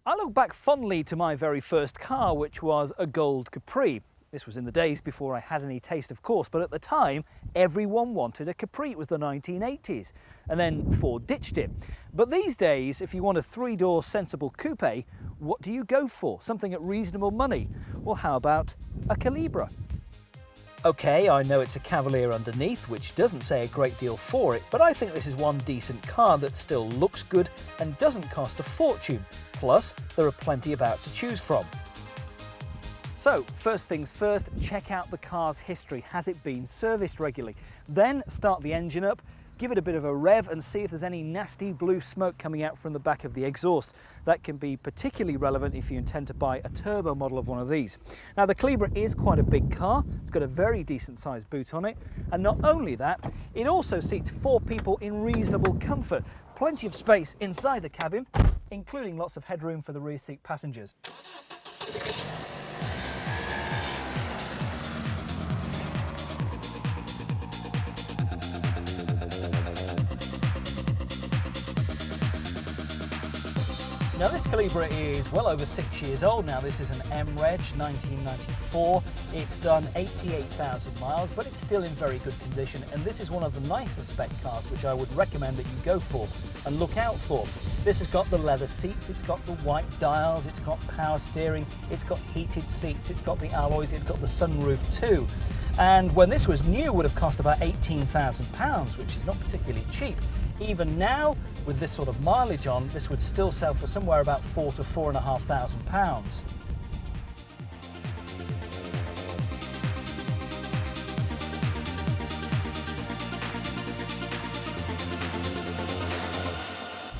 I look back fondly to my very first car, which was a gold Capri. This was in the days before I had any taste, of course, but at the time, everyone wanted a Capri. It was the 1980s, and then Ford ditched it. But these days, if you want a three-door sensible coupe, what do you go for? Something at reasonable money? Well, how about a Calibra? Okay, I know it's a Cavalier underneath, which doesn't say a great deal for it, but I think this is one decent car that still looks good and doesn't cost a fortune. Plus, there are plenty about to choose from. So, first things first, check out the car's history. Has it been serviced regularly? Then start the engine up, give it a bit of a rev and see if there's any nasty blue smoke coming out from the back of the exhaust. That can be particularly relevant if you intend to buy a turbo model of one of these. Now, the Calibra is quite a big car. It's got a very decent sized boot on it. And not only that, it also seats 4 people in reasonable comfort. Plenty of space inside the cabin, including lots of headroom for the rear seat passengers. Now, this Calibra is well over 6 years old now. This is an M-Reg 1994. It's done 88,000 miles, but it's still in very good condition. And this is one of the nicer spec cars, which I would recommend that you go for and look out for. This has got the leather seats, it's got the white dials, it's got power steering, it's got heated seats, it's got the alloys, it's got the sunroof too. And when this was new, it would have cost about £18,000, which is not particularly cheap. Even now, with this sort of mileage on, this would still sell for somewhere about £4,000 to £4,500.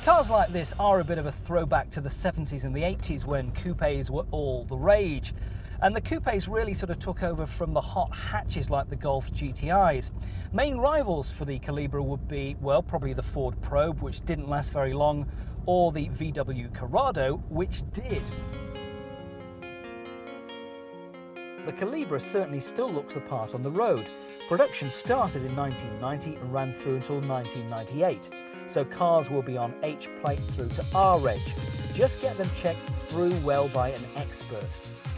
Cars like this are a bit of a throwback to the 70s and the 80s when coupes were all the rage. And the coupes really sort of took over from the hot hatches like the Golf GTIs. Main rivals for the Calibra would be, well, probably the Ford Probe, which didn't last very long, or the VW Corrado, which did. The Calibra certainly still looks the part on the road. Production started in 1990 and ran through until 1998. So cars will be on H plate through to R reg. Just get them checked through well by an expert.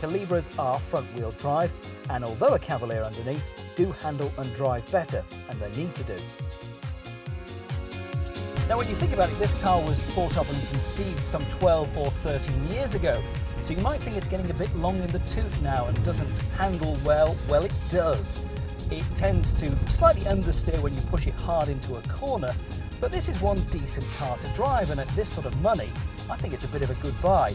Calibras are front-wheel drive, and although a Cavalier underneath, do handle and drive better, and they need to do. Now, when you think about it, this car was thought of and conceived some 12 or 13 years ago, so you might think it's getting a bit long in the tooth now and doesn't handle well. Well, it does. It tends to slightly understeer when you push it hard into a corner, but this is one decent car to drive, and at this sort of money, I think it's a bit of a good buy.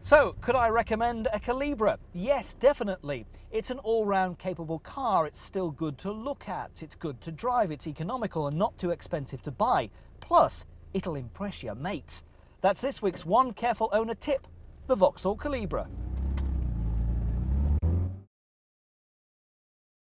So, could I recommend a Calibra? Yes, definitely. It's an all-round capable car. It's still good to look at, it's good to drive, it's economical and not too expensive to buy. Plus, it'll impress your mates. That's this week's One Careful Owner tip, the Vauxhall Calibra.